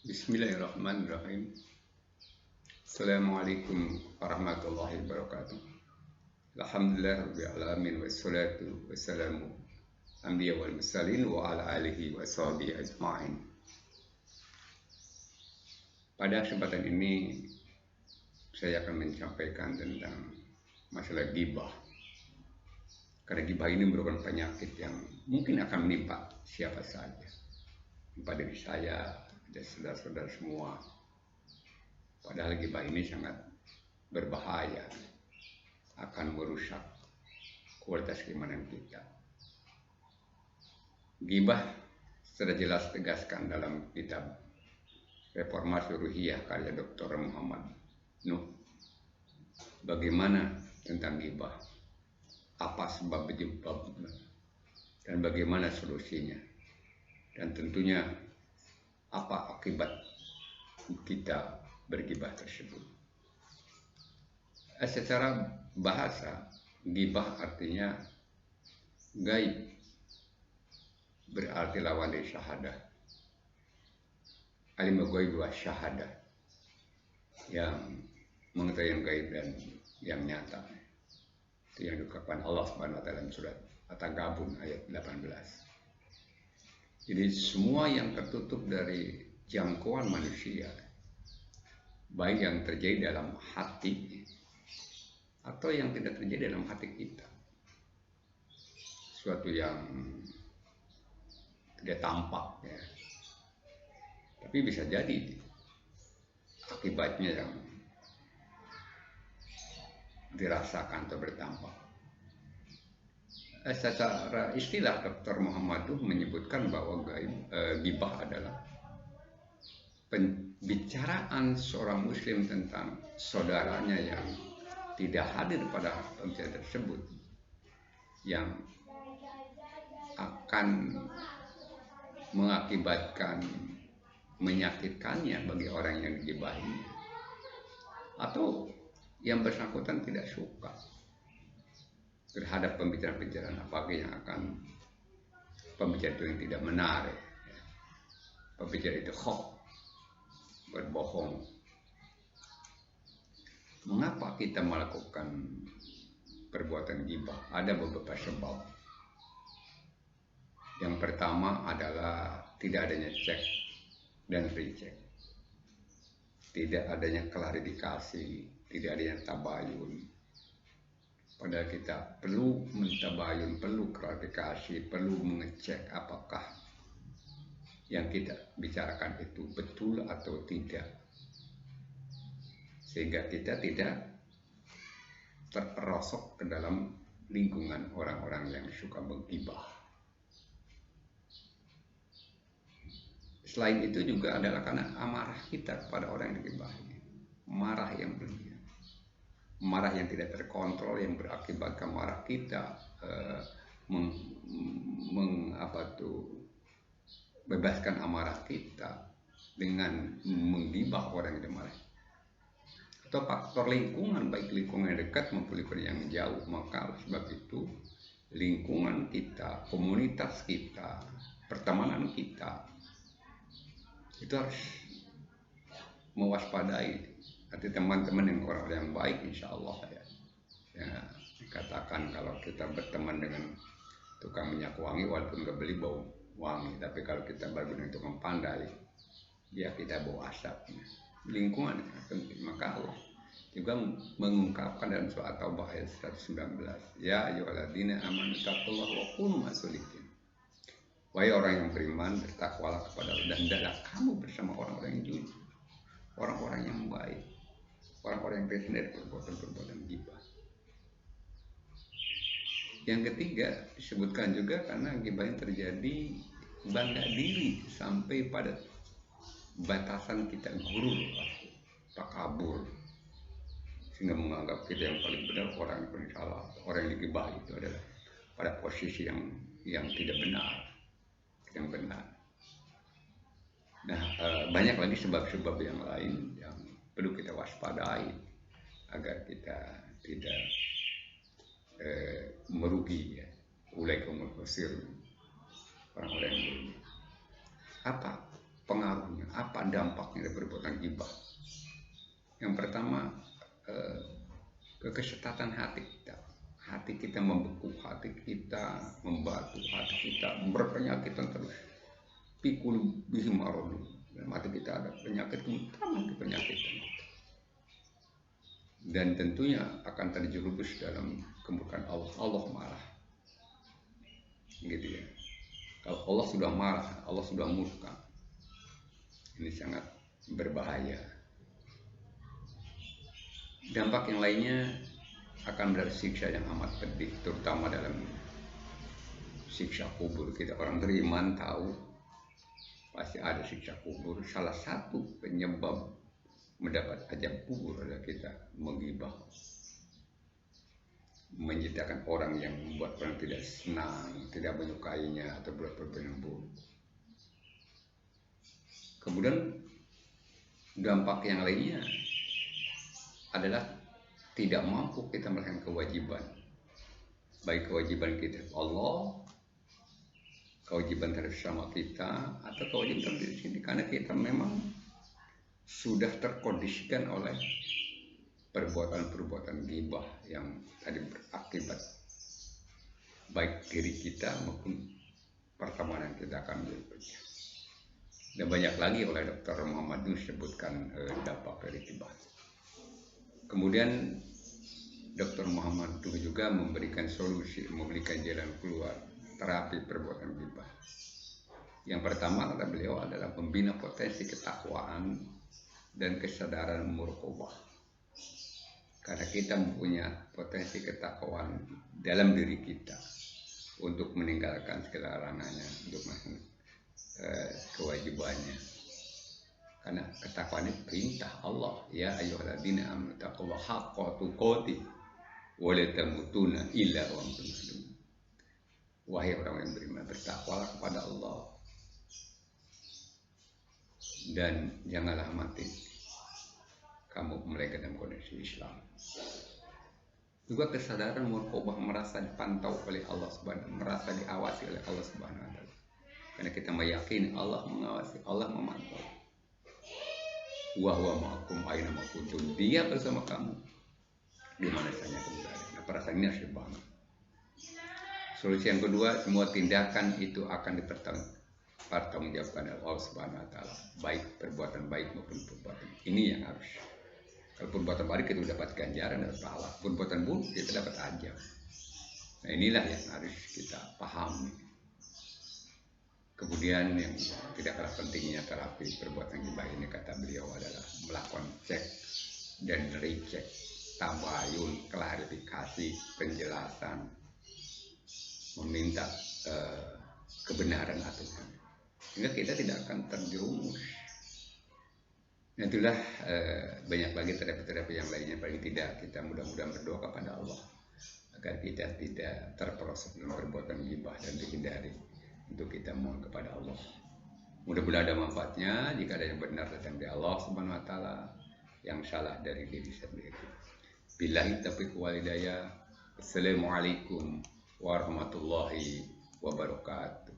Bismillahirrahmanirrahim. Assalamualaikum warahmatullahi wabarakatuh. Alhamdulillah rabbil alamin wassalatu wassalamu anbiya wal mursalin wa ala alihi wa sahbihi ajma'in. Pada kesempatan ini saya akan menyampaikan tentang masalah ghibah. Karena ghibah ini merupakan penyakit yang mungkin akan menimpa siapa saja. Menimpa diri saya dan saudara-saudara semua. Padahal ghibah ini sangat berbahaya, akan merusak kualitas keimanan kita. Ghibah sudah jelas tegaskan dalam kitab Reformasi Ruhiyah karya Dr. Muhammad Nuh. Bagaimana tentang ghibah? Apa sebab penyebabnya? Dan bagaimana solusinya? Dan tentunya apa akibat kita berghibah tersebut. Secara bahasa, ghibah artinya gaib, berarti lawan dari syahadah. Alimul ghaib wa syahadah, yang mengetahui yang gaib dan yang nyata. Itu yang diungkapkan Allah Subhanahu wa taala dalam surat At-Taghabun ayat 18. Jadi semua yang tertutup dari jangkauan manusia, baik yang terjadi dalam hati atau yang tidak terjadi dalam hati kita, suatu yang tidak tampak ya, tapi bisa jadi akibatnya yang dirasakan atau berdampak. Secara istilah Dr. Muhammad Nuh menyebutkan bahwa ghibah adalah pembicaraan seorang muslim tentang saudaranya yang tidak hadir pada pembicaraan tersebut, yang akan mengakibatkan menyakitkannya bagi orang yang digibahi, atau yang bersangkutan tidak suka terhadap pembicaraan-pembicaraan apakah yang akan pembicaraan itu yang tidak menarik, pembicaraan itu hoax, berbohong. Mengapa kita melakukan perbuatan ghibah? Ada beberapa sebab. Yang pertama adalah tidak adanya cek dan recheck, tidak adanya klarifikasi, tidak adanya tabayun. Padahal kita perlu mentabayun, perlu klarifikasi, perlu mengecek apakah yang kita bicarakan itu betul atau tidak, sehingga kita tidak terperosok ke dalam lingkungan orang-orang yang suka menggibah. Selain itu juga adalah karena amarah kita kepada orang yang digibahi, marah yang berlebihan, marah yang tidak terkontrol yang berakibatkan marah kita bebaskan amarah kita dengan menggibah orang yang marah, atau faktor lingkungan, baik lingkungan yang dekat maupun lingkungan yang jauh. Maka sebab itu lingkungan kita, komunitas kita, pertemanan kita itu harus mewaspadai. Arti teman-teman yang orang-orang yang baik, insya Allah ya, dikatakan kalau kita berteman dengan tukang minyak wangi, walaupun nggak beli bau wangi, tapi kalau kita berguna untuk pandai, ya kita bau asap. Lingkungan penting. Maka Allah juga mengungkapkan dalam surat Taubah ayat 119, ya ayyuhalladzina amanu taqullaha wa kunu ma'as-shodiqin. Wahai orang yang beriman, bertakwalah kepada Allah dan hendaklah kamu bersama orang-orang yang jujur, orang-orang yang baik, orang-orang yang terhindar dari perbuatan-perbuatan ghibah. Yang ketiga disebutkan juga karena ghibah yang terjadi bangga diri sampai pada batasan kita gurur, takabur, sehingga menganggap kita yang paling benar, orang yang paling salah. Orang yang digibah itu adalah pada posisi yang tidak benar, yang benar. Nah, banyak lagi sebab-sebab yang lain yang perlu kita waspadai agar kita tidak merugi ya. Ulaikumul khusir, orang-orang yang merugi. Apa pengaruhnya? Apa dampaknya dari perbuatan ghibah? Yang pertama, kekesatan hati kita. Hati kita membeku, hati kita membatu, hati kita berpenyakitan terus. Pikul bihim maradun. Dalam hati kita ada penyakit, utama penyakitan. Dan tentunya akan terjerumus dalam kemurkaan Allah. Allah marah. Gitu ya. Kalau Allah sudah marah, Allah sudah murka. Ini sangat berbahaya. Dampak yang lainnya akan bersiksa yang amat pedih, terutama dalam siksa kubur. Kita orang beriman tahu pasti ada siksa kubur. Salah satu penyebab mendapat azab kubur adalah kita menggibah, menciptakan orang yang membuat orang tidak senang, tidak menyukainya, atau berbuat yang buruk. Kemudian dampak yang lainnya adalah tidak mampu kita melakukan kewajiban, baik kewajiban kita Allah, kewajiban terhadap sama kita, atau kewajiban terhadap diri sendiri, karena kita memang sudah terkondisikan oleh perbuatan-perbuatan ghibah yang tadi berakibat baik diri kita maupun pertemanan kita akan menjadi pecah. Dan banyak lagi oleh Dr. Muhammad disebutkan dampak dari ghibah. Kemudian Dr. Muhammad juga memberikan solusi, memberikan jalan keluar terapi perbuatan ghibah. Yang pertama kata beliau adalah membina potensi ketakwaan dan kesadaran muraqabah. Karena kita mempunyai potensi ketakwaan dalam diri kita untuk meninggalkan segala larangannya, untuk melakukan kewajibannya. Karena ketakwaan itu perintah Allah, ya ayyuhalladzina amanu taqullaha haqqa tuqatih wa la tamutunna illa wa antum muslimun. Wahai orang yang beriman, bertakwalah kepada Allah dan janganlah mati kamu melekat dalam kondisi Islam. Juga kesadaran muraqabah, merasa dipantau oleh Allah Subhanahu, merasa diawasi oleh Allah Subhanahu wa taala. Karena kita meyakini Allah mengawasi, Allah memantau. Wa huwa ma'akum aina ma kuntum. Dia bersama kamu di mana saja kamu berada. Nah, perasaan ini harus dibangun. Solusi yang kedua, semua tindakan itu akan dipertanggungjawabkan oleh Allah Subhanahu wa taala, baik perbuatan baik maupun perbuatan. Ini yang harus. Kalau perbuatan baik kita dapat ganjaran dan pahala, perbuatan buruk kita dapat ajab. Nah, inilah yang harus kita pahami. Kemudian yang tidak kalah pentingnya terapi perbuatan ghibah ini, kata beliau, adalah melakukan cek dan recheck, tabayun, klarifikasi, penjelasan, meminta kebenaran aturan, sehingga kita tidak akan terjerumus. Nah, itulah banyak lagi terapi-terapi yang lainnya. Paling tidak kita mudah-mudahan berdoa kepada Allah agar kita tidak terperosok dalam perbuatan ghibah dan dihindari, untuk kita mohon kepada Allah. Mudah-mudahan ada manfaatnya. Jika ada yang benar datang dari Allah Subhanahu wa taala, yang salah dari diri sendiri. Billahi taufiq wal hidayah. Assalamualaikum warahmatullahi wabarakatuh.